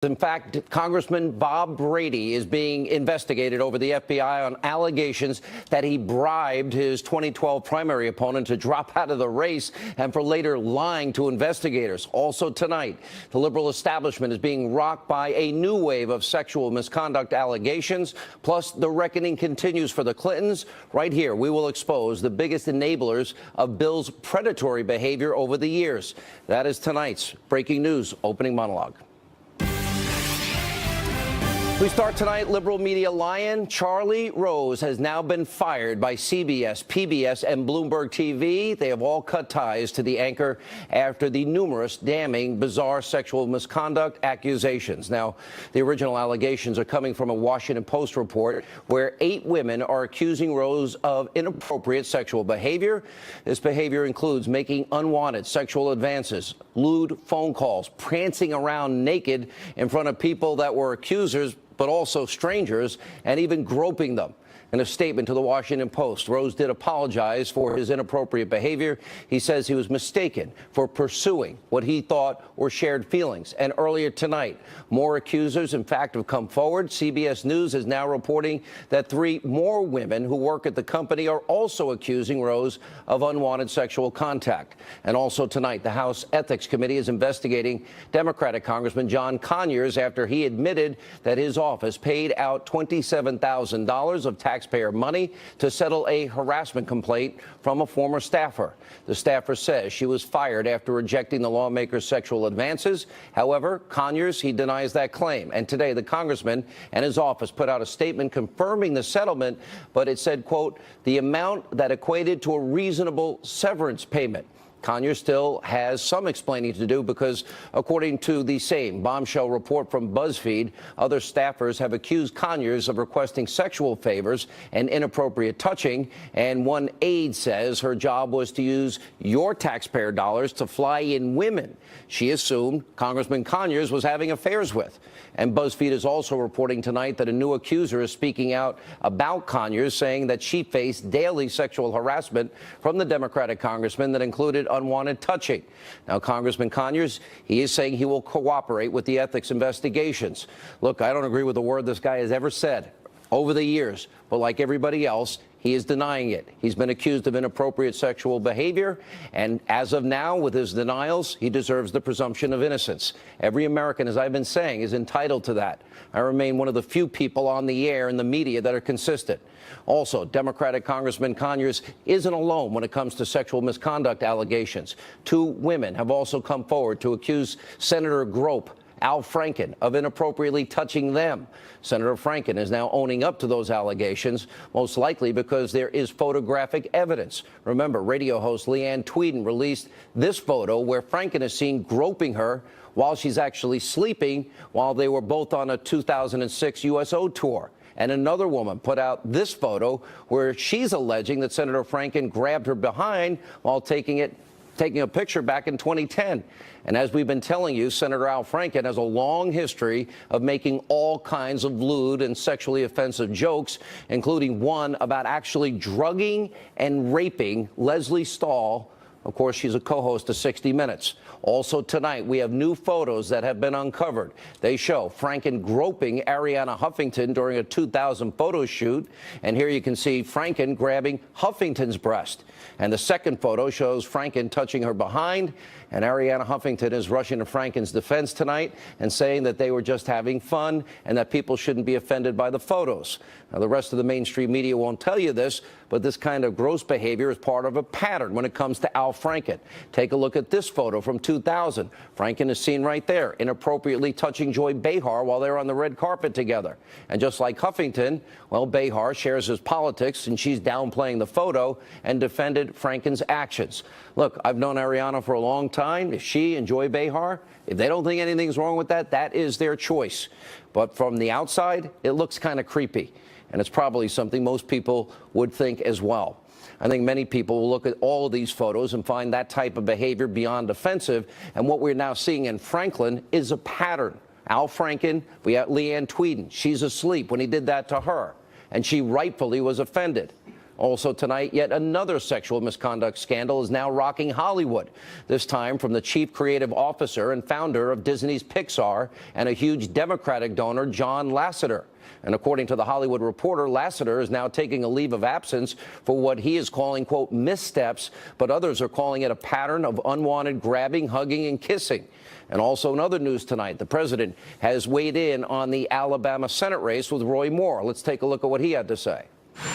In fact, Congressman Bob Brady is being investigated over the FBI on allegations that he bribed his 2012 primary opponent to drop out of the race and for later lying to investigators. Also tonight, the liberal establishment is being rocked by a new wave of sexual misconduct allegations. Plus, the reckoning continues for the Clintons. Right here, we will expose the biggest enablers of Bill's predatory behavior over the years. That is tonight's breaking news opening monologue. We start tonight. Liberal media lion Charlie Rose has now been fired by CBS, PBS, and Bloomberg TV. They have all cut ties to the anchor after the numerous damning, bizarre sexual misconduct accusations. Now, the original allegations are coming from a Washington Post report where 8 women are accusing Rose of inappropriate sexual behavior. This behavior includes making unwanted sexual advances, lewd phone calls, prancing around naked in front of people that were accusers, but also strangers, and even groping them. In a statement to the Washington Post, Rose did apologize for his inappropriate behavior. He says he was mistaken for pursuing what he thought were shared feelings. And earlier tonight, more accusers, in fact, have come forward. CBS News is now reporting that 3 more women who work at the company are also accusing Rose of unwanted sexual contact. And also tonight, the House Ethics Committee is investigating Democratic Congressman John Conyers after he admitted that his office paid out $27,000 of taxpayer money to settle a harassment complaint from a former staffer. The staffer says she was fired after rejecting the lawmaker's sexual advances. However, Conyers, he denies that claim. And today, the congressman and his office put out a statement confirming the settlement, but it said, quote, the amount that equated to a reasonable severance payment. Conyers still has some explaining to do because, according to the same bombshell report from BuzzFeed, other staffers have accused Conyers of requesting sexual favors and inappropriate touching. And one aide says her job was to use your taxpayer dollars to fly in women she assumed Congressman Conyers was having affairs with. And BuzzFeed is also reporting tonight that a new accuser is speaking out about Conyers, saying that she faced daily sexual harassment from the Democratic congressman that included unwanted touching. Now, Congressman Conyers, he is saying he will cooperate with the ethics investigations. Look, I don't agree with a word this guy has ever said over the years, but like everybody else, he is denying it. He's been accused of inappropriate sexual behavior, and as of now, with his denials, he deserves the presumption of innocence. Every American, as I've been saying, is entitled to that. I remain one of the few people on the air in the media that are consistent. Also, Democratic Congressman Conyers isn't alone when it comes to sexual misconduct allegations. 2 women have also come forward to accuse Senator Grope, Al Franken, of inappropriately touching them. Senator Franken is now owning up to those allegations, most likely because there is photographic evidence. Remember, radio host Leanne Tweeden released this photo where Franken is seen groping her while she's actually sleeping while they were both on a 2006 USO tour. And another woman put out this photo where she's alleging that Senator Franken grabbed her behind while taking a picture back in 2010. And as we've been telling you, Senator Al Franken has a long history of making all kinds of lewd and sexually offensive jokes, including one about actually drugging and raping Leslie Stahl. Of course, she's a co-host of 60 Minutes. Also tonight, we have new photos that have been uncovered. They show Franken groping Arianna Huffington during a 2000 photo shoot. And here you can see Franken grabbing Huffington's breast. And the second photo shows Franken touching her behind. And Arianna Huffington is rushing to Franken's defense tonight and saying that they were just having fun and that people shouldn't be offended by the photos. Now, the rest of the mainstream media won't tell you this, but this kind of gross behavior is part of a pattern when it comes to Al Franken. Take a look at this photo from 2000. Franken is seen right there, inappropriately touching Joy Behar while they're on the red carpet together. And just like Huffington, well, Behar shares his politics, and she's downplaying the photo and defended Franken's actions. Look, I've known Arianna for a long time. If she and Joy Behar, if they don't think anything's wrong with that, that is their choice. But from the outside, it looks kind of creepy. And it's probably something most people would think as well. I think many people will look at all of these photos and find that type of behavior beyond offensive. And what we're now seeing in Franklin is a pattern. Al Franken, we have Leanne Tweeden. She's asleep when he did that to her, and she rightfully was offended. Also tonight, yet another sexual misconduct scandal is now rocking Hollywood, this time from the chief creative officer and founder of Disney's Pixar and a huge Democratic donor, John Lasseter. And according to The Hollywood Reporter, Lasseter is now taking a leave of absence for what he is calling, quote, missteps, but others are calling it a pattern of unwanted grabbing, hugging, and kissing. And also in other news tonight, the president has weighed in on the Alabama Senate race with Roy Moore. Let's take a look at what he had to say.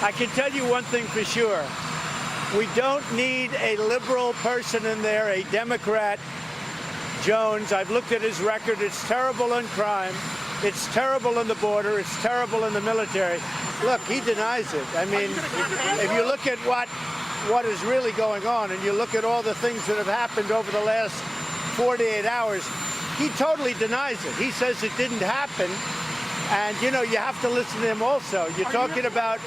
I can tell you one thing for sure. We don't need a liberal person in there, a Democrat, Jones. I've looked at his record. It's terrible in crime. It's terrible in the border. It's terrible in the military. Look, he denies it. I mean, if you look at what is really going on and you look at all the things that have happened over the last 48 hours, he totally denies it. He says it didn't happen. And, you know, you have to listen to him also. You're talking about,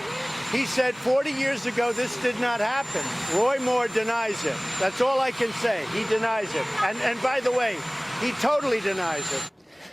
he said 40 years ago this did not happen. Roy Moore denies it. That's all I can say. He denies it. And by the way, he totally denies it.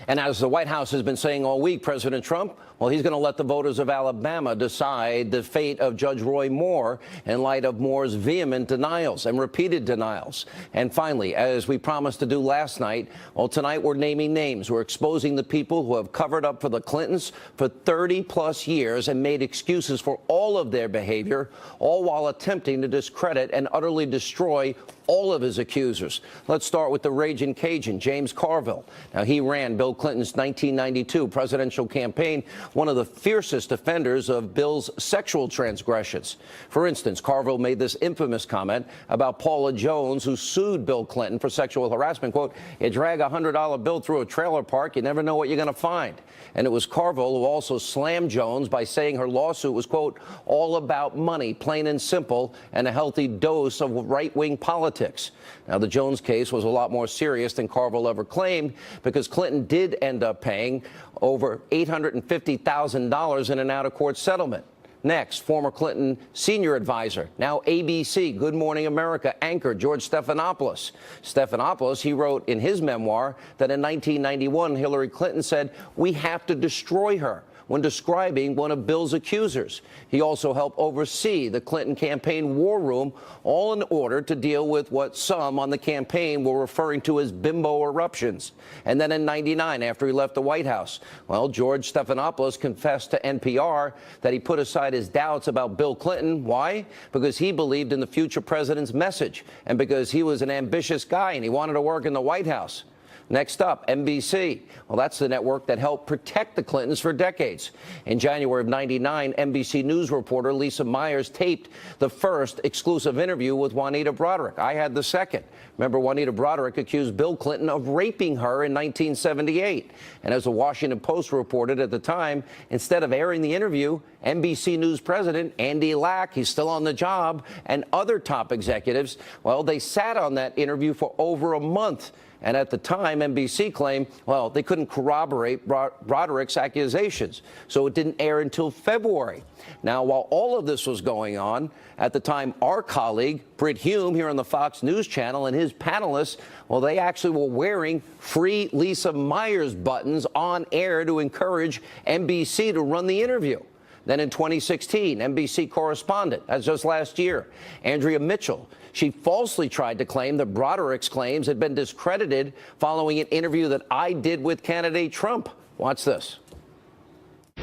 And as the White House has been saying all week, President Trump, well, he's going to let the voters of Alabama decide the fate of Judge Roy Moore in light of Moore's vehement denials and repeated denials. And finally, as we promised to do last night, well, tonight we're naming names. We're exposing the people who have covered up for the Clintons for 30-plus years and made excuses for all of their behavior, all while attempting to discredit and utterly destroy all of his accusers. Let's start with the raging Cajun, James Carville. Now, he ran Bill Clinton's 1992 presidential campaign, one of the fiercest defenders of Bill's sexual transgressions. For instance, Carville made this infamous comment about Paula Jones, who sued Bill Clinton for sexual harassment. Quote, you drag a $100 bill through a trailer park, you never know what you're going to find. And it was Carville who also slammed Jones by saying her lawsuit was, quote, all about money, plain and simple, and a healthy dose of right-wing politics. Now, the Jones case was a lot more serious than Carville ever claimed, because Clinton did end up paying over $850,000 in an out-of-court settlement. Next, former Clinton senior advisor, now ABC, Good Morning America anchor George Stephanopoulos. Stephanopoulos, he wrote in his memoir that in 1991, Hillary Clinton said, we have to destroy her, when describing one of Bill's accusers. He also helped oversee the Clinton campaign war room, all in order to deal with what some on the campaign were referring to as bimbo eruptions. And then in '99, after he left the White House, well, George Stephanopoulos confessed to NPR that he put aside his doubts about Bill Clinton. Why? Because he believed in the future president's message, and because he was an ambitious guy and he wanted to work in the White House. Next up, NBC. Well, that's the network that helped protect the Clintons for decades. In January of '99, NBC News reporter Lisa Myers taped the first exclusive interview with Juanita Broaddrick. I had the second. Remember, Juanita Broaddrick accused Bill Clinton of raping her in 1978. And as the Washington Post reported at the time, instead of airing the interview, NBC News president Andy Lack, he's still on the job, and other top executives, well, they sat on that interview for over a month. And at the time, NBC claimed, well, they couldn't corroborate Broaddrick's accusations, so it didn't air until February. Now, while all of this was going on, at the time, our colleague, Brit Hume, here on the Fox News Channel, and his panelists, well, they actually were wearing Free Lisa Myers buttons on air to encourage NBC to run the interview. Then in 2016, NBC correspondent, that's just last year, Andrea Mitchell, she falsely tried to claim that Broaddrick's claims had been discredited following an interview that I did with candidate Trump. Watch this.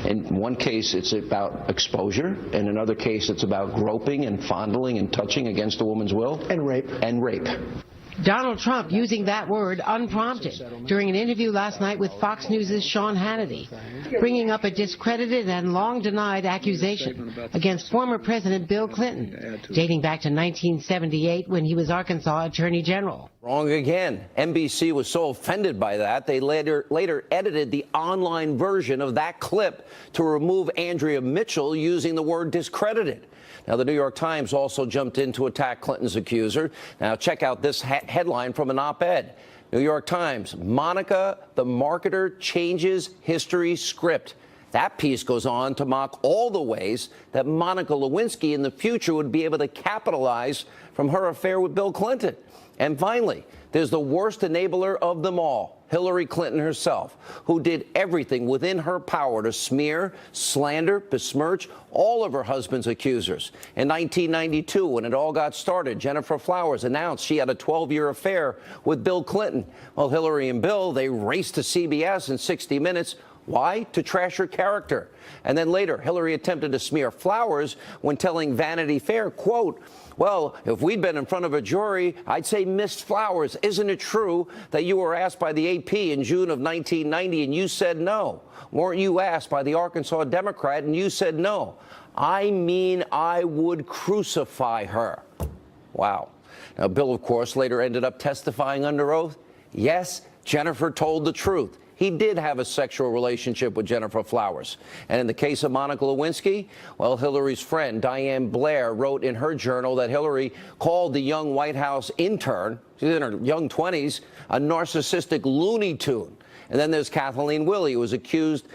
In one case, it's about exposure. In another case, it's about groping and fondling and touching against a woman's will. And rape. And rape. Donald Trump using that word unprompted during an interview last night with Fox News' Sean Hannity, bringing up a discredited and long-denied accusation against former President Bill Clinton, dating back to 1978 when he was Arkansas Attorney General. Wrong again. NBC was so offended by that, they later edited the online version of that clip to remove Andrea Mitchell using the word discredited. Now, the New York Times also jumped in to attack Clinton's accuser. Now, check out this headline from an op-ed. New York Times, Monica, the marketer, changes history script. That piece goes on to mock all the ways that Monica Lewinsky in the future would be able to capitalize from her affair with Bill Clinton. And finally, there's the worst enabler of them all, Hillary Clinton herself, who did everything within her power to smear, slander, besmirch all of her husband's accusers. In 1992, when it all got started, Jennifer Flowers announced she had a 12-year affair with Bill Clinton. Well, Hillary and Bill, they raced to CBS in 60 Minutes. Why? To trash her character. And then later, Hillary attempted to smear Flowers when telling Vanity Fair, quote, well, if we'd been in front of a jury, I'd say, Miss Flowers, isn't it true that you were asked by the AP in June of 1990 and you said no? Weren't you asked by the Arkansas Democrat and you said no? I mean, I would crucify her. Wow. Now, Bill, of course, later ended up testifying under oath. Yes, Jennifer told the truth. He did have a sexual relationship with Jennifer Flowers. And in the case of Monica Lewinsky, well, Hillary's friend, Diane Blair, wrote in her journal that Hillary called the young White House intern, she's in her young 20s, a narcissistic Looney Tune. And then there's Kathleen Willey, who accused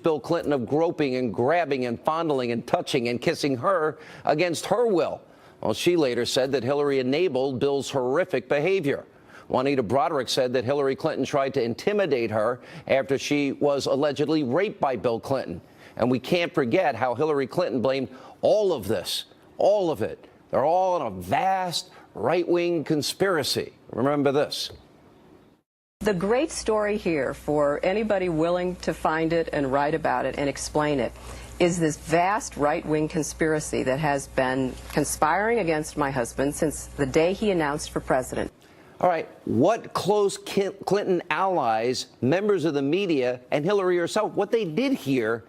Bill Clinton of groping and grabbing and fondling and touching and kissing her against her will. Well, she later said that Hillary enabled Bill's horrific behavior. Juanita Broderick said that Hillary Clinton tried to intimidate her after she was allegedly raped by Bill Clinton. And we can't forget how Hillary Clinton blamed all of this, all of it. They're all in a vast right-wing conspiracy. Remember this. The great story here, for anybody willing to find it and write about it and explain it, is this vast right-wing conspiracy that has been conspiring against my husband since the day he announced for president. All right, what close Clinton allies, members of the media, and Hillary herself, what they did here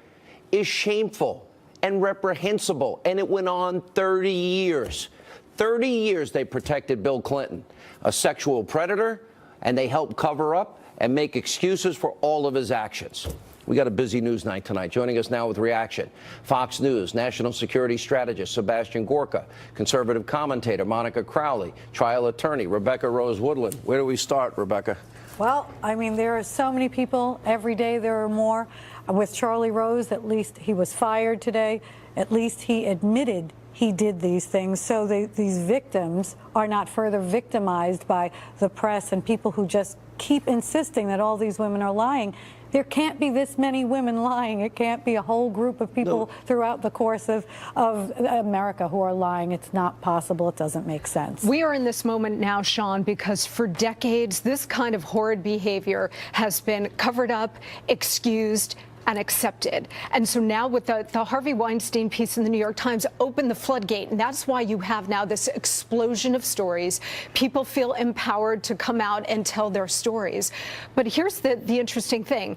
is shameful and reprehensible, and it went on 30 years. 30 years they protected Bill Clinton, a sexual predator, and they helped cover up and make excuses for all of his actions. We got a busy news night tonight. Joining us now with reaction, Fox News national security strategist Sebastian Gorka, conservative commentator Monica Crowley, trial attorney Rebecca Rose Woodland. Where do we start, Rebecca? Well, I mean, there are so many people. Every day there are more. With Charlie Rose, at least he was fired today. At least he admitted he did these things, so these victims are not further victimized by the press and people who just keep insisting that all these women are lying. There can't be this many women lying. It can't be a whole group of people throughout the course of America who are lying. It's not possible. It doesn't make sense. We are in this moment now, Sean, because for decades, this kind of horrid behavior has been covered up, excused, and accepted. And so now with the Harvey Weinstein piece in the New York Times opened the floodgate. And that's why you have now this explosion of stories. People feel empowered to come out and tell their stories. But here's the interesting thing.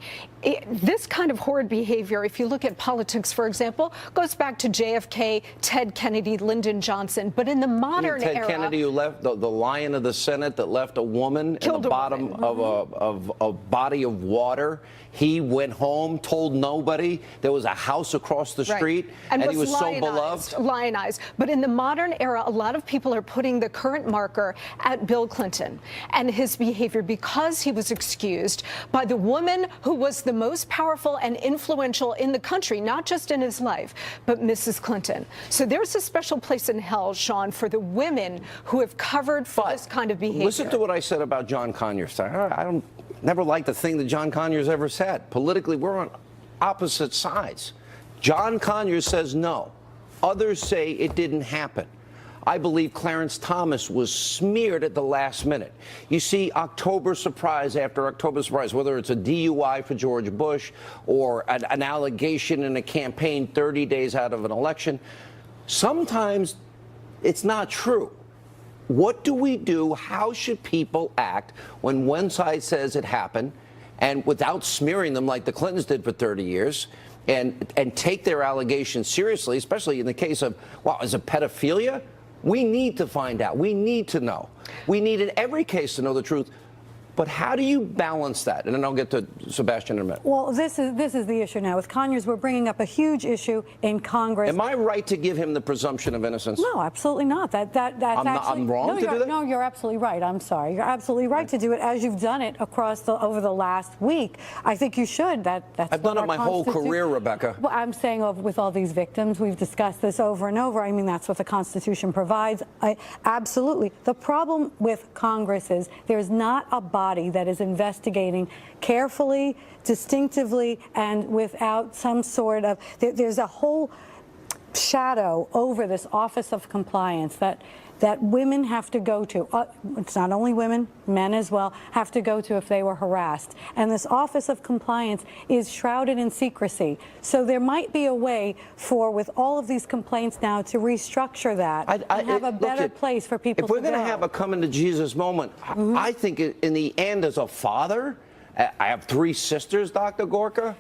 This kind of horrid behavior, if you look at politics, for example, goes back to JFK, Ted Kennedy, Lyndon Johnson. But in the modern era, Ted Kennedy, who left the lion of the Senate that left a woman in the bottom of a body of water. He went home, told nobody. There was a house across the street, and he was so beloved. Lionized. But in the modern era, a lot of people are putting the current marker at Bill Clinton and his behavior because he was excused by the woman who was the most powerful and influential in the country, not just in his life, but Mrs. Clinton. So there's a special place in hell, Sean, for the women who have covered for this kind of behavior. Listen to what I said about John Conyers. I never liked the thing that John Conyers ever said. Politically, we're on opposite sides. John Conyers says no. Others say it didn't happen. I believe Clarence Thomas was smeared at the last minute. You see October surprise after October surprise, whether it's a DUI for George Bush or an allegation in a campaign 30 days out of an election. Sometimes it's not true. What do we do? How should people act when one side says it happened, and without smearing them like the Clintons did for 30 years, and take their allegations seriously, especially in the case of, well, is it pedophilia? We need to find out. We need to know. We need in every case to know the truth. But how do you balance that? And then I'll get to Sebastian in a minute. Well, this is the issue now. With Conyers, we're bringing up a huge issue in Congress. Am I right to give him the presumption of innocence? No, absolutely not. That's I'm wrong to do that? No, you're absolutely right. I'm sorry. You're absolutely right to do it as you've done it over the last week. I think you should. I've done it my whole career, Rebecca. Well, I'm saying with all these victims, we've discussed this over and over. I mean, that's what the Constitution provides. Absolutely. The problem with Congress is there's not a body that is investigating carefully, distinctively, and without some sort of, there's a whole shadow over this Office of Compliance that women have to go to. It's not only women, men as well, have to go to if they were harassed. And this Office of Compliance is shrouded in secrecy. So there might be a way for, with all of these complaints now, to restructure that and have a better place for people to go. If we're going to have a come into Jesus moment, I think in the end, as a father, I have 3 sisters, Dr. Gorka.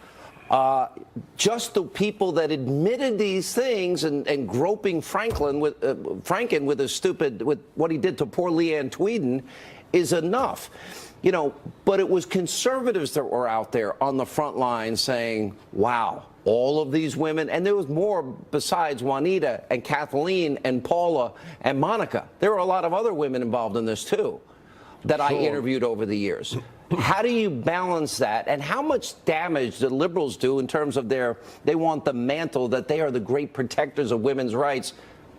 Just the people that admitted these things and groping Franken with his with what he did to poor Leanne Tweeden is enough. You know, but it was conservatives that were out there on the front line saying, wow, all of these women, and there was more besides Juanita and Kathleen and Paula and Monica. There were a lot of other women involved in this too that I interviewed over the years. How do you balance that? And how much damage do liberals do in terms of they want the mantle that they are the great protectors of women's rights,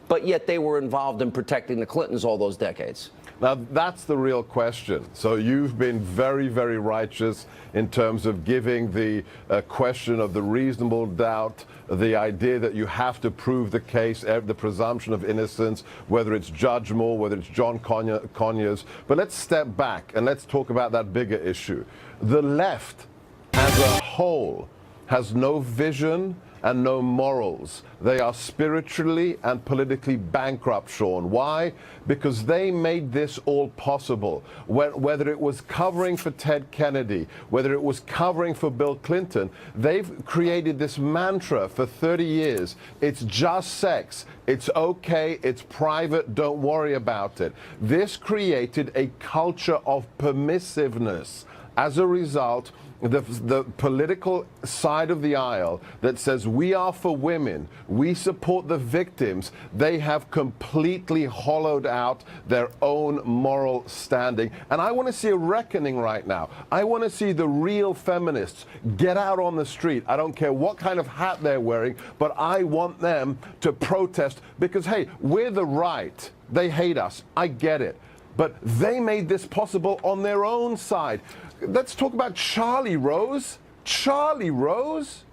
but yet they were involved in protecting the Clintons all those decades? Now, that's the real question. So you've been very, very righteous in terms of giving the question of the reasonable doubt, the idea that you have to prove the case, the presumption of innocence, whether it's Judge Moore, whether it's John Conyers. But let's step back and let's talk about that bigger issue. The left as a whole has no vision and no morals. They are spiritually and politically bankrupt, Sean. Why? Because they made this all possible. Whether it was covering for Ted Kennedy, whether it was covering for Bill Clinton, they've created this mantra for 30 years. It's just sex. It's okay. It's private. Don't worry about it. This created a culture of permissiveness. As a result, the political side of the aisle that says we are for women, we support the victims, they have completely hollowed out their own moral standing. And I want to see a reckoning right now. I want to see the real feminists get out on the street. I don't care what kind of hat they're wearing, but I want them to protest because, hey, we're the right. They hate us. I get it. But they made this possible on their own side. Let's talk about Charlie Rose. Charlie Rose?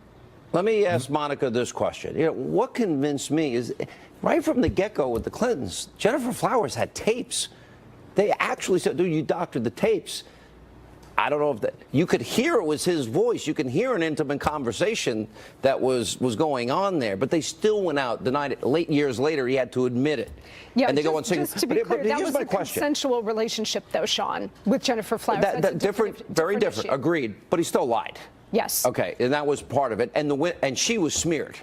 Let me ask Monica this question. You know, what convinced me is right from the get-go with the Clintons, Jennifer Flowers had tapes. They actually said, dude, you doctored the tapes. I don't know if you could hear it was his voice. You can hear an intimate conversation that was going on there, but they still went out, denied it. Years later, he had to admit it. Yeah, and they go on singing. Just to be clear, that was a consensual relationship, though, Sean, with Jennifer Flowers. That different, very different. Issue. Agreed, but he still lied. Yes. Okay, and that was part of it. And she was smeared,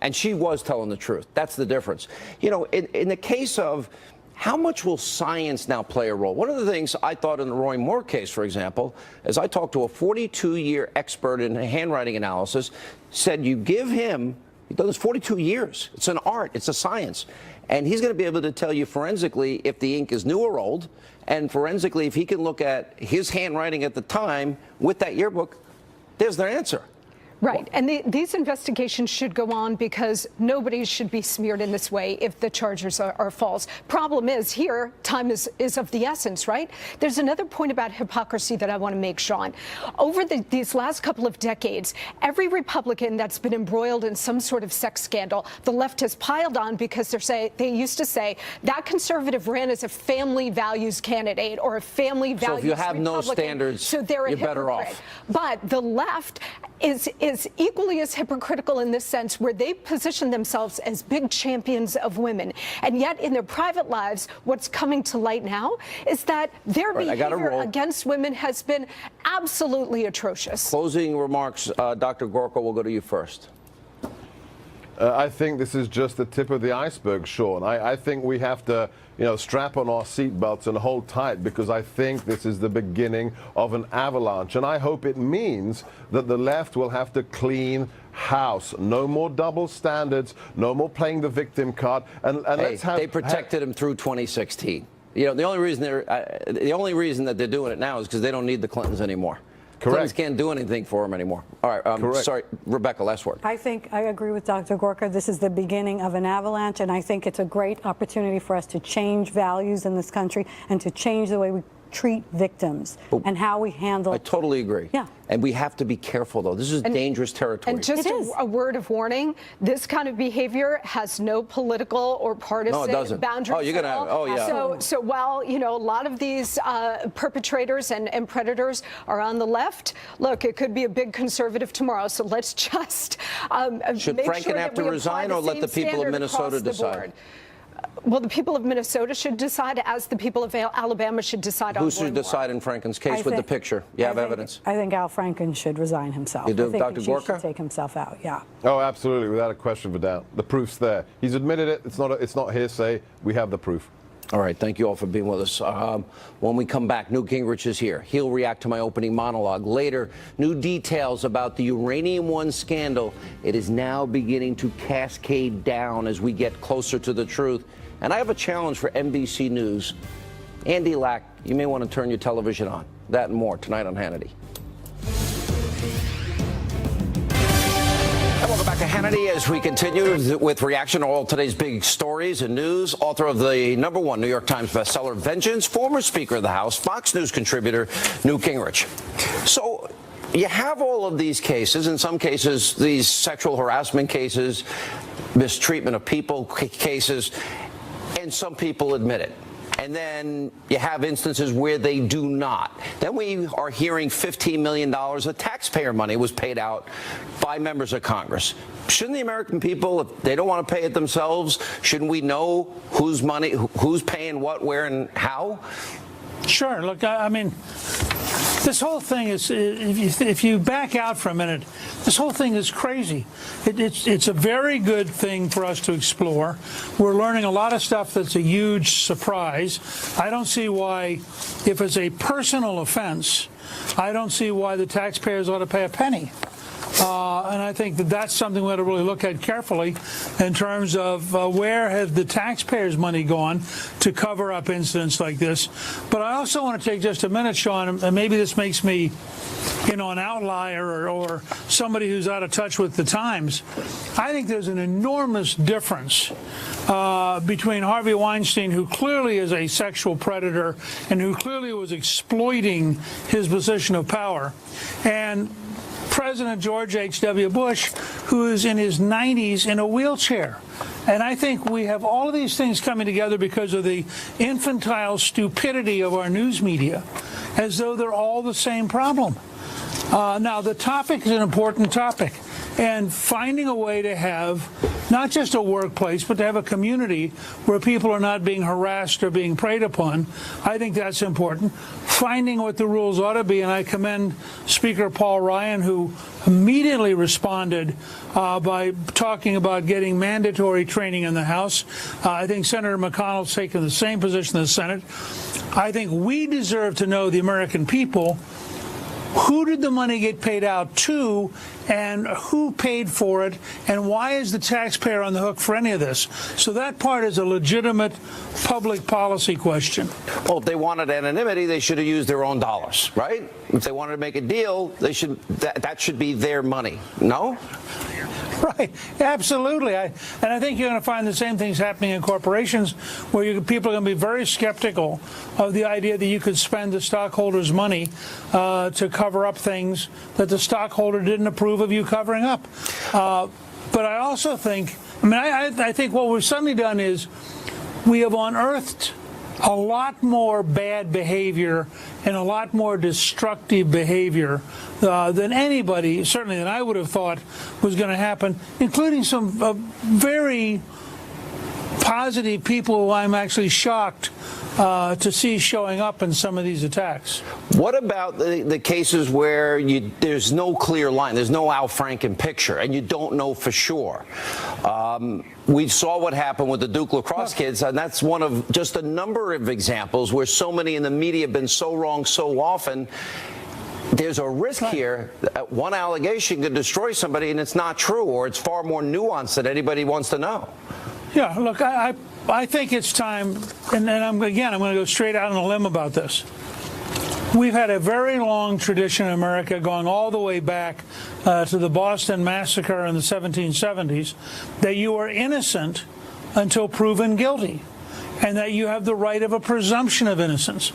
and she was telling the truth. That's the difference. You know, in the case of how much will science now play a role? One of the things I thought in the Roy Moore case, for example, is I talked to a 42-year expert in handwriting analysis, said you give him, he's done this 42 years. It's an art. It's a science. And he's going to be able to tell you forensically if the ink is new or old, and forensically if he can look at his handwriting at the time with that yearbook, there's their answer. Right. And these investigations should go on because nobody should be smeared in this way if the charges are false. Problem is here, time is of the essence, right? There's another point about hypocrisy that I want to make, Sean. Over these last couple of decades, every Republican that's been embroiled in some sort of sex scandal, the left has piled on because they used to say that conservative ran as a family values candidate or a family values So if you have Republican, no standards, so they're you're better off. But the left is equally as hypocritical in this sense where they position themselves as big champions of women. And yet in their private lives, what's coming to light now is that their behavior against women has been absolutely atrocious. Closing remarks, Dr. Gorka, we'll go to you first. I think this is just the tip of the iceberg, Sean. I think we have to, strap on our seatbelts and hold tight, because I think this is the beginning of an avalanche. And I hope it means that the left will have to clean house. No more double standards, no more playing the victim card. And let's have... They protected him through 2016. The only reason that they're doing it now is because they don't need the Clintons anymore. Correct. Clintons can't do anything for him anymore. All right, sorry, Rebecca, last word. I think I agree with Dr. Gorka. This is the beginning of an avalanche, and I think it's a great opportunity for us to change values in this country and to change the way we treat victims and how we handle. I totally agree. Yeah. And we have to be careful, though. This is dangerous territory. And just a word of warning, this kind of behavior has no political or partisan boundaries. Oh, you're going to, oh, yeah. So while, a lot of these perpetrators and predators are on the left, look, it could be a big conservative tomorrow. So let's just should make Franken sure have that to we resign, apply or let the people of Minnesota decide? Well, the people of Minnesota should decide, as the people of Alabama should decide on Who should decide in Franken's case with the picture? You have evidence? I think Al Franken should resign himself. You do, I think Dr. Gorka? He should take himself out, yeah. Oh, absolutely, without a question of a doubt. The proof's there. He's admitted it. It's not hearsay. We have the proof. All right, thank you all for being with us. When we come back, Newt Gingrich is here. He'll react to my opening monologue. Later, new details about the Uranium One scandal. It is now beginning to cascade down as we get closer to the truth. And I have a challenge for NBC News. Andy Lack, you may want to turn your television on. That and more tonight on Hannity. And welcome back to Hannity as we continue with reaction to all today's big stories and news. Author of the #1 New York Times bestseller, Vengeance, former Speaker of the House, Fox News contributor, Newt Gingrich. So you have all of these cases, in some cases, these sexual harassment cases, mistreatment of people cases, and some people admit it. And then you have instances where they do not. Then we are hearing $15 million of taxpayer money was paid out by members of Congress. Shouldn't the American people, if they don't want to pay it themselves, shouldn't we know whose money, who's paying what, where, and how? Sure. Look, I mean, this whole thing is, if you back out for a minute, this whole thing is crazy. It's a very good thing for us to explore. We're learning a lot of stuff that's a huge surprise. I don't see why, if it's a personal offense, I don't see why the taxpayers ought to pay a penny. And I think that that's something we ought to really look at carefully in terms of where has the taxpayers' money gone to cover up incidents like this. But I also want to take just a minute, Sean, and maybe this makes me, an outlier or somebody who's out of touch with the times. I think there's an enormous difference between Harvey Weinstein, who clearly is a sexual predator and who clearly was exploiting his position of power, and President George H.W. Bush, who is in his 90s in a wheelchair. And I think we have all of these things coming together because of the infantile stupidity of our news media, as though they're all the same problem. Now, the topic is an important topic, and finding a way to have not just a workplace, but to have a community where people are not being harassed or being preyed upon, I think that's important. Finding what the rules ought to be, and I commend Speaker Paul Ryan, who immediately responded by talking about getting mandatory training in the House. I think Senator McConnell's taken the same position in the Senate. I think we deserve to know, the American people, who did the money get paid out to, and who paid for it, and why is the taxpayer on the hook for any of this? So that part is a legitimate public policy question. Well, if they wanted anonymity, they should have used their own dollars, right? If they wanted to make a deal, they should that should be their money. No? Right, absolutely. And I think you're going to find the same things happening in corporations, where people are going to be very skeptical of the idea that you could spend the stockholders' money to cover up things that the stockholder didn't approve of you covering up. But I also think, I think what we've suddenly done is we have unearthed a lot more bad behavior and a lot more destructive behavior than anybody, certainly than I would have thought was going to happen, including some very positive people who I'm actually shocked to see showing up in some of these attacks. What about the cases where there's no clear line, there's no Al Franken picture, and you don't know for sure? We saw what happened with the Duke lacrosse kids, and that's one of just a number of examples where so many in the media have been so wrong so often. There's a risk here that one allegation could destroy somebody, and it's not true, or it's far more nuanced than anybody wants to know. Yeah, look, I think it's time, and I'm going to go straight out on a limb about this. We've had a very long tradition in America going all the way back to the Boston Massacre in the 1770s, that you are innocent until proven guilty, and that you have the right of a presumption of innocence.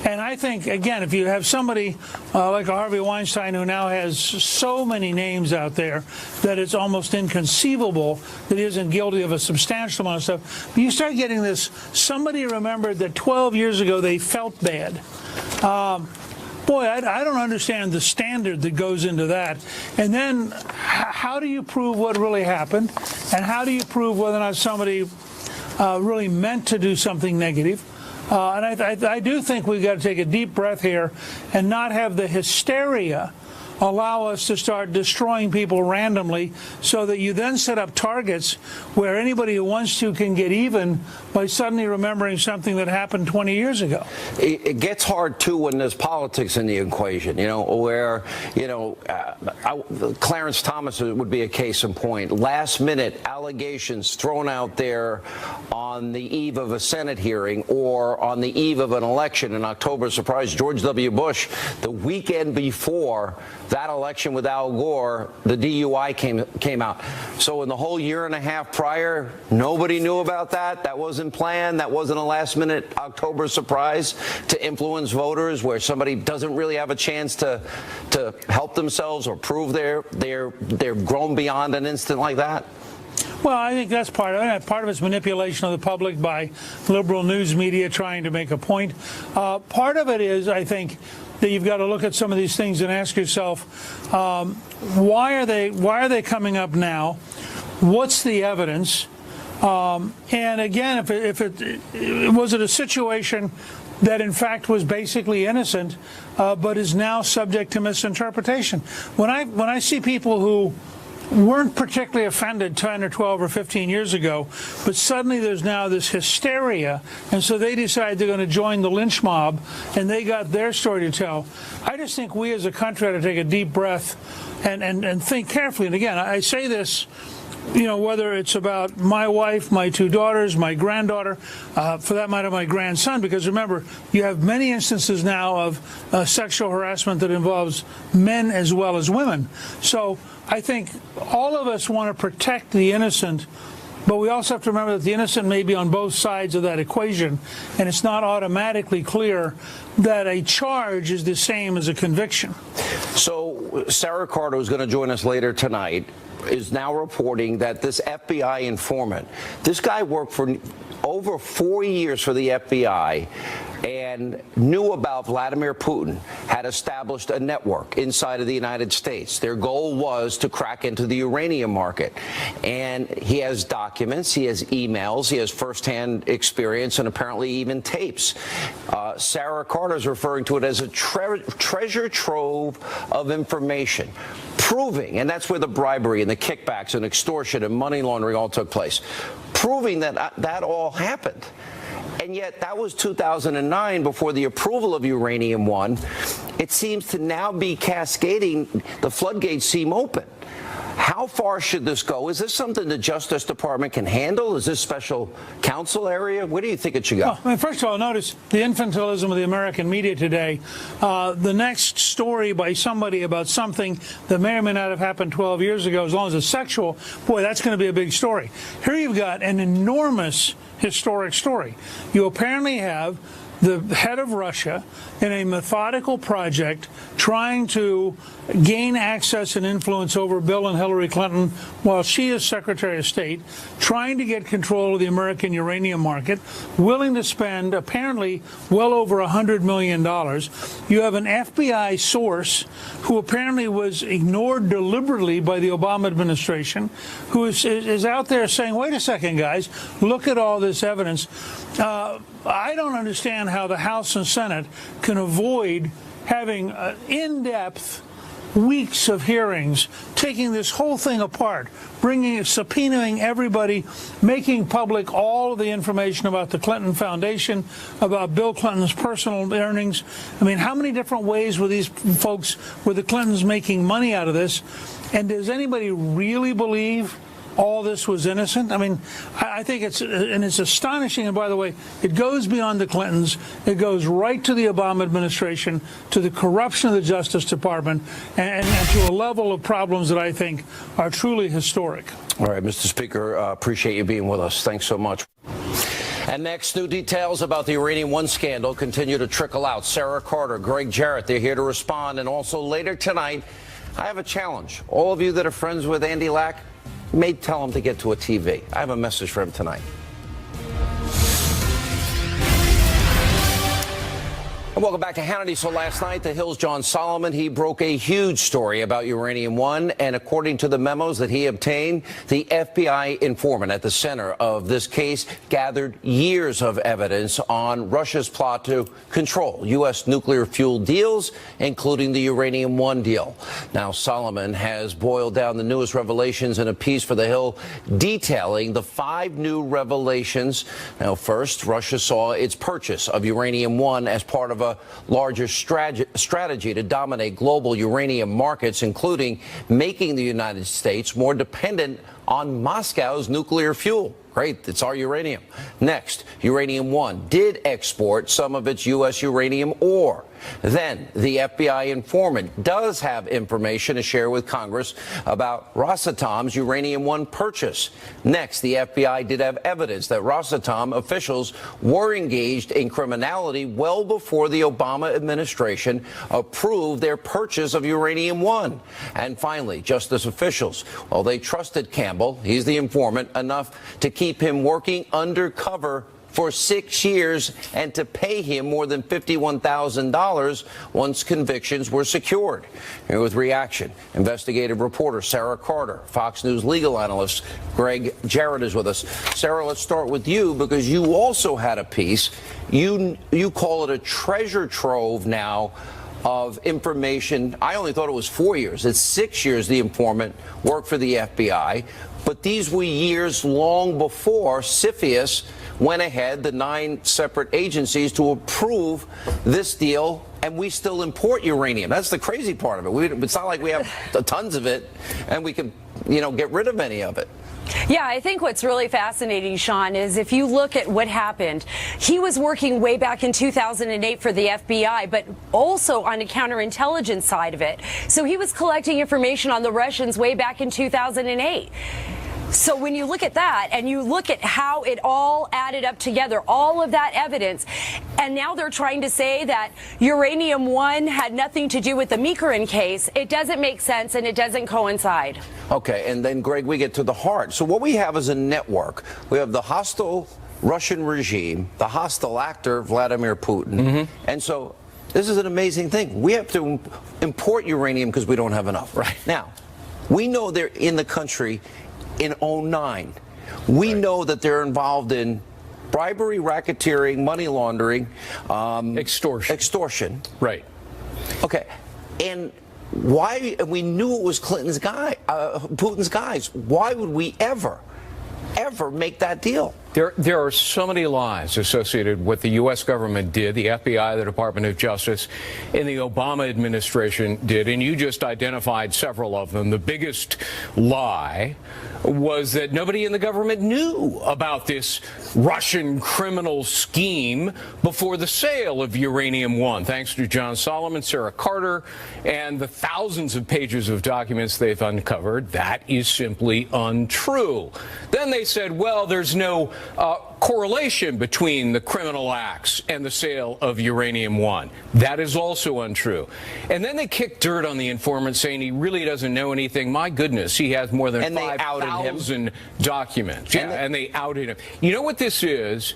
And I think, again, if you have somebody like Harvey Weinstein, who now has so many names out there that it's almost inconceivable that he isn't guilty of a substantial amount of stuff, but you start getting this, somebody remembered that 12 years ago they felt bad. Boy, I don't understand the standard that goes into that. And then how do you prove what really happened? And how do you prove whether or not somebody really meant to do something negative? And I do think we've got to take a deep breath here and not have the hysteria allow us to start destroying people randomly, so that you then set up targets where anybody who wants to can get even by suddenly remembering something that happened 20 years ago. It gets hard, too, when there's politics in the equation, where, Clarence Thomas would be a case in point. Last-minute allegations thrown out there on the eve of a Senate hearing or on the eve of an election in October. Surprise, George W. Bush, the weekend before that election with Al Gore, the DUI came out. So in the whole year and a half prior, nobody knew about that. That wasn't planned. That wasn't a last-minute October surprise to influence voters, where somebody doesn't really have a chance to help themselves or prove they're grown beyond an instant like that. Well, I think that's part of it. Part of it's manipulation of the public by liberal news media trying to make a point. Part of it is, I think, that you've got to look at some of these things and ask yourself, why are they coming up now? What's the evidence? And again, if it was it a situation that in fact was basically innocent, but is now subject to misinterpretation? When I see people who weren't particularly offended 10 or 12 or 15 years ago, but suddenly there's now this hysteria, and so they decide they're going to join the lynch mob, and they got their story to tell. I just think we as a country ought to take a deep breath and think carefully. And again, I say this, whether it's about my wife, my two daughters, my granddaughter, for that matter, my grandson, because remember, you have many instances now of sexual harassment that involves men as well as women. So I think all of us want to protect the innocent, but we also have to remember that the innocent may be on both sides of that equation, and it's not automatically clear that a charge is the same as a conviction. So Sarah Carter, who's going to join us later tonight, is now reporting that this FBI informant, this guy worked for over 4 years for the FBI and knew about Vladimir Putin, had established a network inside of the United States. Their goal was to crack into the uranium market. And he has documents, he has emails, he has firsthand experience, and apparently even tapes. Sarah Carter is referring to it as a treasure trove of information, proving, and that's where the bribery and the kickbacks and extortion and money laundering all took place, proving that that all happened. And yet that was 2009 before the approval of Uranium One. It seems to now be cascading. The floodgates seem open. How far should this go? Is this something the Justice Department can handle? Is this special counsel area? Where do you think it should go? Well, first of all, notice the infantilism of the American media today. The next story by somebody about something that may or may not have happened 12 years ago, as long as it's sexual, boy, that's going to be a big story. Here you've got an enormous historic story. You apparently have the head of Russia in a methodical project trying to gain access and influence over Bill and Hillary Clinton while she is Secretary of State, trying to get control of the American uranium market, willing to spend apparently well over $100 million. You have an FBI source who apparently was ignored deliberately by the Obama administration, who is out there saying, wait a second, guys, look at all this evidence. I don't understand how the House and Senate can avoid having in-depth weeks of hearings, taking this whole thing apart, subpoenaing everybody, making public all of the information about the Clinton Foundation, about Bill Clinton's personal earnings. I mean, how many different ways were the Clintons making money out of this? And does anybody really believe all this was innocent? I mean, I think it's astonishing. And by the way, it goes beyond the Clintons. It goes right to the Obama administration, to the corruption of the Justice Department, and to a level of problems that I think are truly historic. All right, Mr. Speaker, appreciate you being with us. Thanks so much. And next, new details about the Uranium One scandal continue to trickle out. Sarah Carter, Greg Jarrett, they're here to respond. And also later tonight, I have a challenge. All of you that are friends with Andy Lack, may tell him to get to a TV. I have a message for him tonight. And welcome back to Hannity. So last night, The Hill's John Solomon, he broke a huge story about Uranium One. And according to the memos that he obtained, the FBI informant at the center of this case gathered years of evidence on Russia's plot to control U.S. nuclear fuel deals, including the Uranium One deal. Now, Solomon has boiled down the newest revelations in a piece for The Hill detailing the 5 new revelations. Now, first, Russia saw its purchase of Uranium One as part of a larger strategy to dominate global uranium markets, including making the United States more dependent on Moscow's nuclear fuel. Great, it's our uranium. Next, Uranium One did export some of its U.S. uranium ore. Then, the FBI informant does have information to share with Congress about Rosatom's Uranium One purchase. Next, the FBI did have evidence that Rosatom officials were engaged in criminality well before the Obama administration approved their purchase of Uranium One. And finally, Justice officials, well, they trusted Campbell, he's the informant, enough to keep him working undercover for 6 years and to pay him more than $51,000 once convictions were secured. Here with reaction, investigative reporter Sarah Carter, Fox News legal analyst Greg Jarrett is with us. Sarah, let's start with you because you also had a piece. You call it a treasure trove now of information. I only thought it was 4 years. It's 6 years the informant worked for the FBI. But these were years long before CFIUS went ahead, the 9 separate agencies, to approve this deal, and we still import uranium. That's the crazy part of it. It's not like we have tons of it, and we can, get rid of any of it. Yeah, I think what's really fascinating, Sean, is if you look at what happened, he was working way back in 2008 for the FBI, but also on the counterintelligence side of it. So he was collecting information on the Russians way back in 2008. So when you look at that and you look at how it all added up together, all of that evidence, and now they're trying to say that Uranium One had nothing to do with the Mikoran case, it doesn't make sense and it doesn't coincide. Okay, and then, Greg, we get to the heart. So what we have is a network. We have the hostile Russian regime, the hostile actor, Vladimir Putin. And so this is an amazing thing. We have to import uranium because we don't have enough. Right. Now, we know they're in the country in 2009. We know that they're involved in bribery, racketeering, money laundering, extortion. Right. Okay. And why? We knew it was Clinton's Putin's guys. Why would we ever make that deal? There are so many lies associated with what the U.S. government did, the FBI, the Department of Justice, and the Obama administration did, and you just identified several of them. The biggest lie was that nobody in the government knew about this Russian criminal scheme before the sale of Uranium One, thanks to John Solomon, Sarah Carter, and the thousands of pages of documents they've uncovered. That is simply untrue. Then they said, well, there's no correlation between the criminal acts and the sale of Uranium One. That is also untrue. And then they kicked dirt on the informant, saying he really doesn't know anything. My goodness, he has more than 5,000 documents. And they outed him. You know what this is?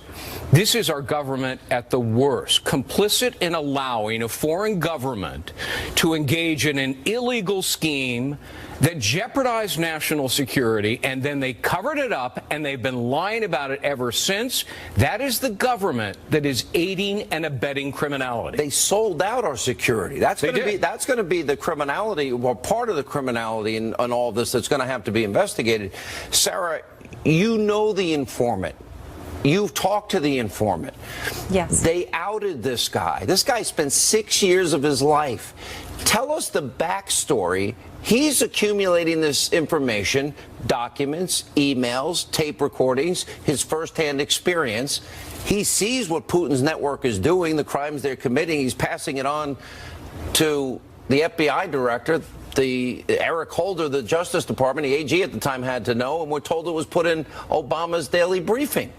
This is our government at the worst, complicit in allowing a foreign government to engage in an illegal scheme that jeopardized national security, and then they covered it up, and they've been lying about it ever since. That is the government that is aiding and abetting criminality. They sold out our security. That's going to be the criminality, or part of the criminality in all this that's going to have to be investigated. Sarah, you know the informant. You've talked to the informant. Yes. They outed this guy. This guy spent 6 years of his life. Tell us the backstory. He's accumulating this information, documents, emails, tape recordings, his firsthand experience. He sees what Putin's network is doing, the crimes they're committing. He's passing it on to the FBI director. The Eric Holder, the Justice Department, the AG at the time, had to know, and we're told it was put in Obama's daily briefing.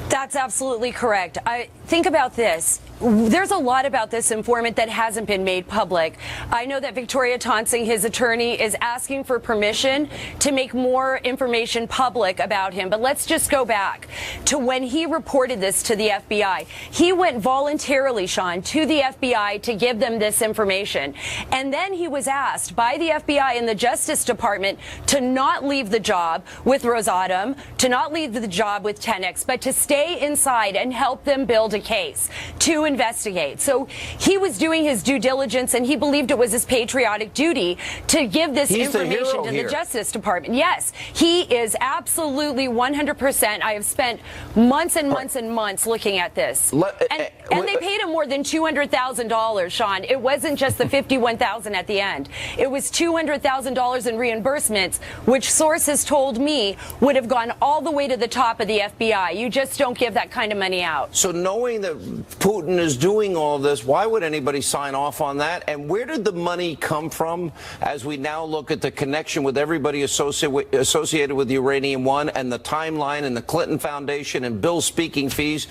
That's absolutely correct. Think about this. There's a lot about this informant that hasn't been made public. I know that Victoria Tonsing, his attorney, is asking for permission to make more information public about him. But let's just go back to when he reported this to the FBI. He went voluntarily, Sean, to the FBI to give them this information. And then he was asked by the FBI and the Justice Department to not leave the job with Rosatom, to not leave the job with 10X, but to stay inside and help them build a case to investigate. So he was doing his due diligence, and he believed it was his patriotic duty to give this information to the Justice Department. Yes, he is absolutely 100%. I have spent months and months and months looking at this. And they paid him more than $200,000, Sean. It wasn't just the $51,000 at the end. It was $200,000 in reimbursements, which sources told me would have gone all the way to the top of the FBI. You just don't give that kind of money out. So knowing that Putin is doing all of this, why would anybody sign off on that? And where did the money come from as we now look at the connection with everybody associated with Uranium One and the timeline and the Clinton Foundation and Bill's speaking fees?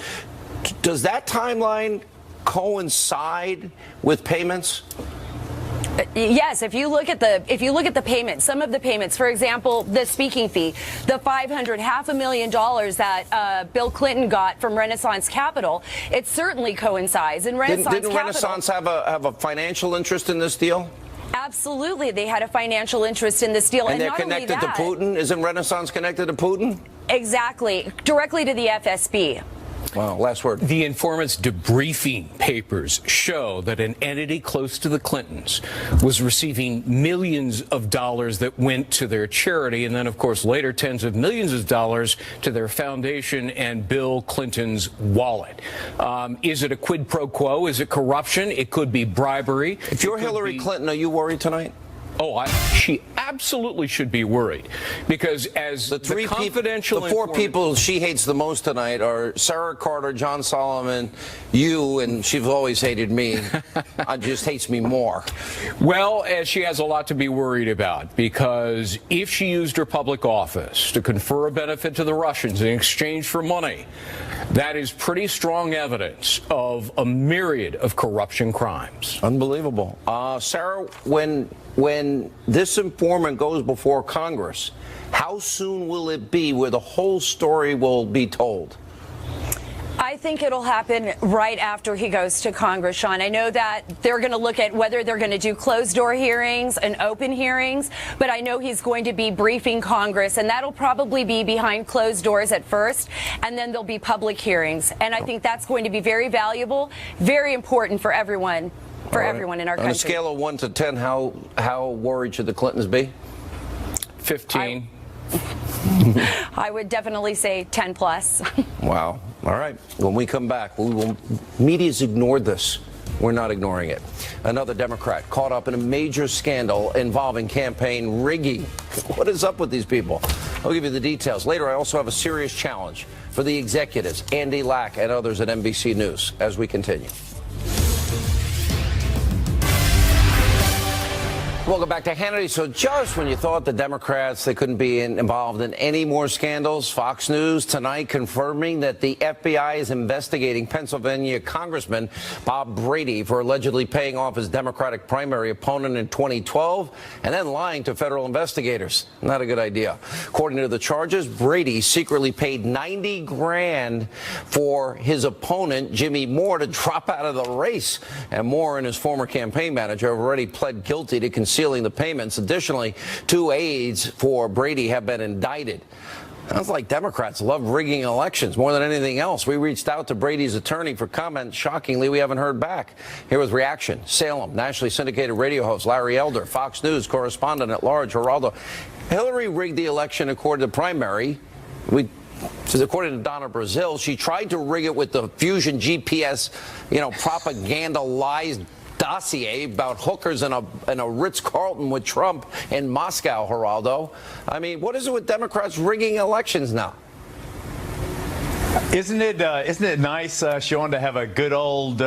Does that timeline coincide with payments? Yes, if you look at the payments, some of the payments, for example, the speaking fee, the $500,000 that Bill Clinton got from Renaissance Capital, it certainly coincides. And Didn't Renaissance have a financial interest in this deal? Absolutely, they had a financial interest in this deal, and they're connected to Putin. Isn't Renaissance connected to Putin? Exactly, directly to the FSB. Wow, last word. The informant's debriefing papers show that an entity close to the Clintons was receiving millions of dollars that went to their charity, and then, of course, later tens of millions of dollars to their foundation and Bill Clinton's wallet. Is it a quid pro quo? Is it corruption? It could be bribery. If you're Hillary Clinton, are you worried tonight? Oh, she absolutely should be worried, because as the four people she hates the most tonight are Sarah Carter, John Solomon, you, and she's always hated me. Just hates me more. Well, she has a lot to be worried about, because if she used her public office to confer a benefit to the Russians in exchange for money, that is pretty strong evidence of a myriad of corruption crimes. Unbelievable. Sarah, when this informant goes before Congress, how soon will it be where the whole story will be told? I think it'll happen right after he goes to Congress, Sean. I know that they're going to look at whether they're going to do closed-door hearings and open hearings, but I know he's going to be briefing Congress, and that'll probably be behind closed doors at first, and then there'll be public hearings. And I think that's going to be very valuable, very important for everyone. Everyone in our country. On a scale of 1 to 10, how worried should the Clintons be? 15. I would definitely say 10 plus. Wow. All right. When we come back, media's ignored this. We're not ignoring it. Another Democrat caught up in a major scandal involving campaign rigging. What is up with these people? I'll give you the details. Later, I also have a serious challenge for the executives, Andy Lack and others at NBC News, as we continue. Welcome back to Hannity. So just when you thought the Democrats, they couldn't be involved in any more scandals, Fox News tonight confirming that the FBI is investigating Pennsylvania Congressman Bob Brady for allegedly paying off his Democratic primary opponent in 2012 and then lying to federal investigators. Not a good idea. According to the charges, Brady secretly paid $90 grand for his opponent, Jimmy Moore, to drop out of the race. And Moore and his former campaign manager have already pled guilty to concealing concealing the payments. Additionally, 2 aides for Brady have been indicted. Sounds like Democrats love rigging elections more than anything else. We reached out to Brady's attorney for comment. Shockingly, we haven't heard back. Here with reaction. Salem, nationally syndicated radio host Larry Elder, Fox News correspondent at large Geraldo. Hillary rigged the election according to the primary. According to Donna Brazil, she tried to rig it with the Fusion GPS, propaganda lies dossier about hookers in a Ritz-Carlton with Trump in Moscow, Geraldo. I mean, what is it with Democrats rigging elections now? Isn't it nice, Sean, to have a good old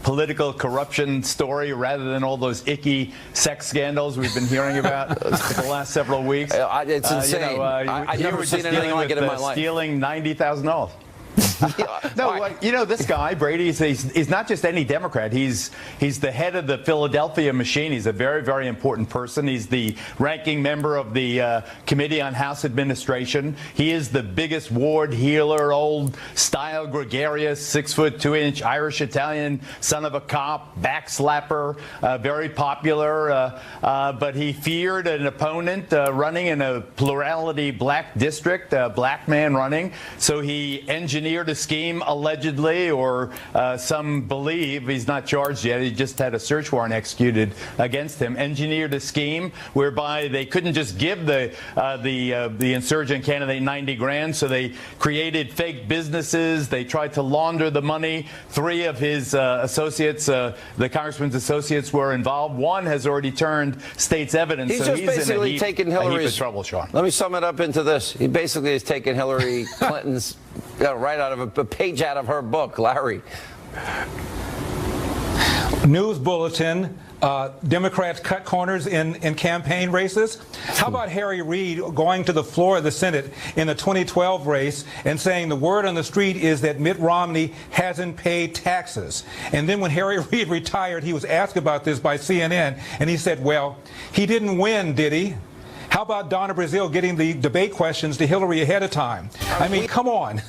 political corruption story rather than all those icky sex scandals we've been hearing about for the last several weeks? It's insane. I've never seen anything like it in my life. Stealing $90,000. This guy Brady, he's not just any Democrat. He's the head of the Philadelphia machine. He's a very, very important person. He's the ranking member of the Committee on House Administration. He is the biggest ward heeler, old style, gregarious, 6'2" Irish Italian, son of a cop, backslapper, very popular. But he feared an opponent running in a plurality black district, a black man running. So he engineered a scheme, allegedly, or some believe, he's not charged yet, he just had a search warrant executed against him, engineered a scheme whereby they couldn't just give the insurgent candidate 90 grand, so they created fake businesses, they tried to launder the money. 3 of his associates, the congressman's associates, were involved. 1 has already turned state's evidence. He's so just basically taken Hillary's trouble, Sean. Let me sum it up into this. He basically has taken Hillary Clinton's right out of a page out of her book. Larry. News bulletin. Democrats cut corners in campaign races. How about Harry Reid going to the floor of the Senate in the 2012 race and saying the word on the street is that Mitt Romney hasn't paid taxes? And then when Harry Reid retired, he was asked about this by CNN, and he said, well, he didn't win, did he? How about Donna Brazil getting the debate questions to Hillary ahead of time? I mean, come on.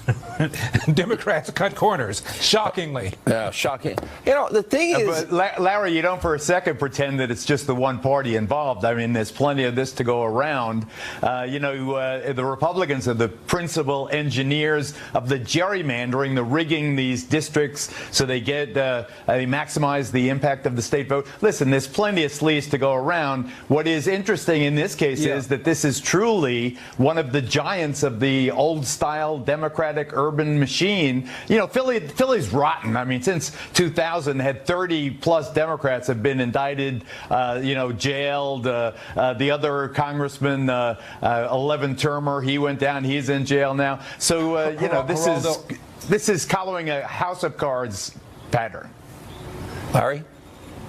Democrats cut corners, shockingly. Yeah, shocking. The thing is... But Larry, you don't for a second pretend that it's just the one party involved. I mean, there's plenty of this to go around. The Republicans are the principal engineers of the gerrymandering, the rigging these districts so they maximize the impact of the state vote. Listen, there's plenty of sleaze to go around. What is interesting in this case is that this is truly one of the giants of the old-style Democratic urban machine. Philly's rotten. I mean, since 2000, had 30-plus Democrats have been indicted, jailed. The other congressman, 11-termer, he went down. He's in jail now. So, this is following a house of cards pattern. Larry?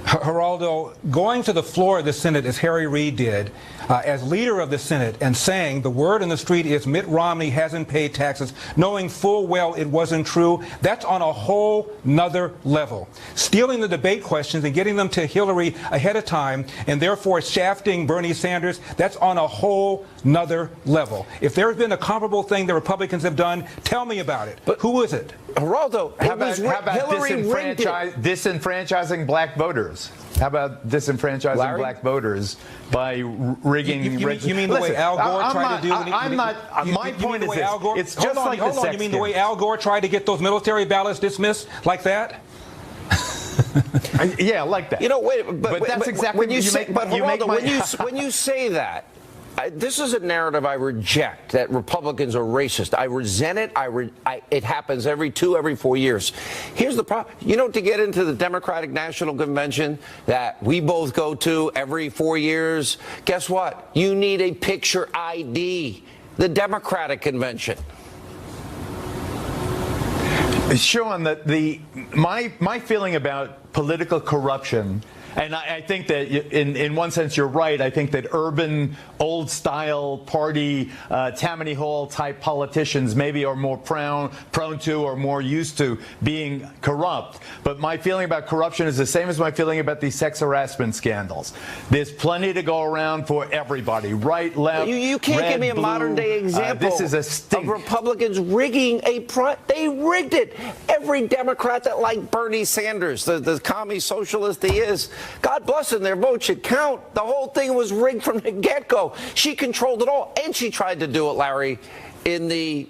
Geraldo, going to the floor of the Senate, as Harry Reid did, as leader of the Senate, and saying the word in the street is Mitt Romney hasn't paid taxes, knowing full well it wasn't true, that's on a whole nother level. Stealing the debate questions and getting them to Hillary ahead of time, and therefore shafting Bernie Sanders, that's on a whole nother level. If there's been a comparable thing the Republicans have done, tell me about it. But who is it? Geraldo, how about disenfranchising black voters? How about disenfranchising black voters by rigging? You mean the way Al Gore tried to do? My point is this. It's just like the sex You mean the way Al Gore tried to get those military ballots dismissed like that? Yeah, like that. But that's exactly when you say. But when you say that. This is a narrative I reject, that Republicans are racist. I resent it. It happens every 4 years. Here's the problem. To get into the Democratic National Convention that we both go to every 4 years, guess what? You need a picture ID, the Democratic Convention. Sean, my feeling about political corruption, and I think that in one sense you're right. I think that urban, old-style party, Tammany Hall-type politicians maybe are more prone to or more used to being corrupt. But my feeling about corruption is the same as my feeling about these sex harassment scandals. There's plenty to go around for everybody, right, left, You can't red, give me a blue. modern-day example This is a stink. of Republicans rigging they rigged it. Every Democrat that liked Bernie Sanders, the commie socialist he is, God bless them, their vote should count. The whole thing was rigged from the get-go. She controlled it all, and she tried to do it, Larry, in the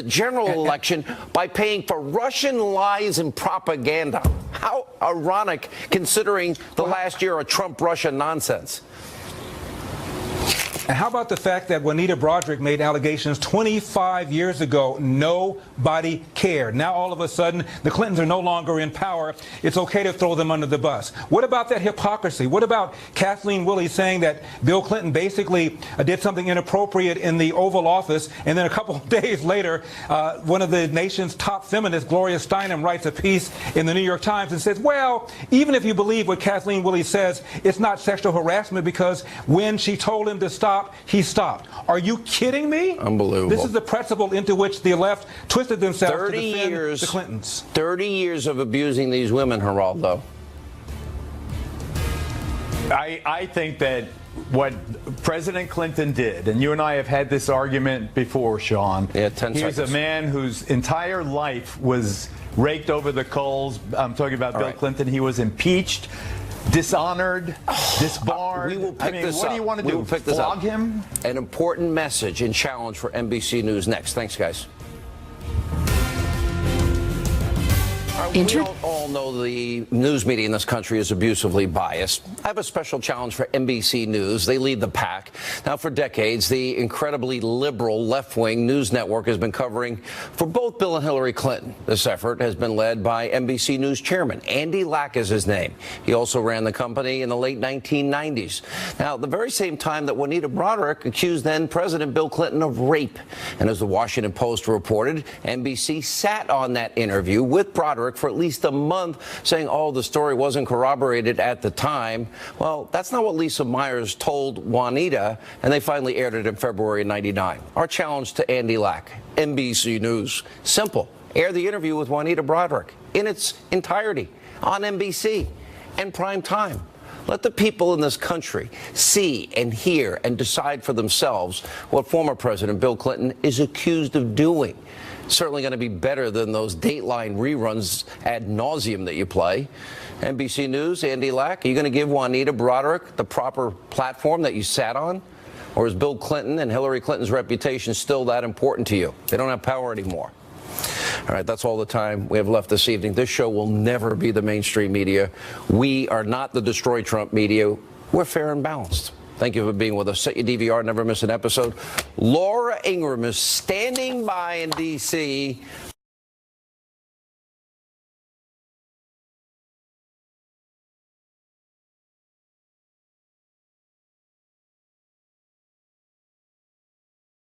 general election by paying for Russian lies and propaganda. How ironic, considering the last year of Trump-Russia nonsense. And how about the fact that Juanita Broaddrick made allegations 25 years ago? Nobody cared. Now, all of a sudden, the Clintons are no longer in power. It's okay to throw them under the bus. What about that hypocrisy? What about Kathleen Willey saying that Bill Clinton basically did something inappropriate in the Oval Office, and then a couple of days later, one of the nation's top feminists, Gloria Steinem, writes a piece in the New York Times and says, well, even if you believe what Kathleen Willey says, it's not sexual harassment because when she told him to stop, he stopped. Are you kidding me? Unbelievable. This is the principle into which the left twisted themselves 30 to defend years, the Clintons. 30 years of abusing these women, Geraldo. I think that what President Clinton did, and you and I have had this argument before, Sean. Yeah, 10 he seconds. was a man whose entire life was raked over the coals. I'm talking about Bill Clinton. He was impeached, dishonored, disbarred. We will pick this up. What do you want to do? Flog him? An important message and challenge for NBC News next. Thanks, guys. We don't all know the news media in this country is abusively biased. I have a special challenge for NBC News. They lead the pack. Now, for decades, the incredibly liberal left-wing news network has been covering for both Bill and Hillary Clinton. This effort has been led by NBC News chairman. Andy Lack is his name. He also ran the company in the late 1990s. Now, the very same time that Juanita Broaddrick accused then-President Bill Clinton of rape. And as the Washington Post reported, NBC sat on that interview with Broaddrick for at least a month, saying, oh, the story wasn't corroborated at the time. Well, that's not what Lisa Myers told Juanita, and they finally aired it in February of '99. Our challenge to Andy Lack, NBC News, simple. Air the interview with Juanita Broaddrick in its entirety on NBC and prime time. Let the people in this country see and hear and decide for themselves what former President Bill Clinton is accused of doing. Certainly going to be better than those Dateline reruns ad nauseum that you play. NBC News, Andy Lack, are you going to give Juanita Broaddrick the proper platform that you sat on? Or is Bill Clinton and Hillary Clinton's reputation still that important to you? They don't have power anymore. All right, that's all the time we have left this evening. This show will never be the mainstream media. We are not the Destroy Trump media. We're fair and balanced. Thank you for being with us. Set your DVR, never miss an episode. Laura Ingraham is standing by in D.C.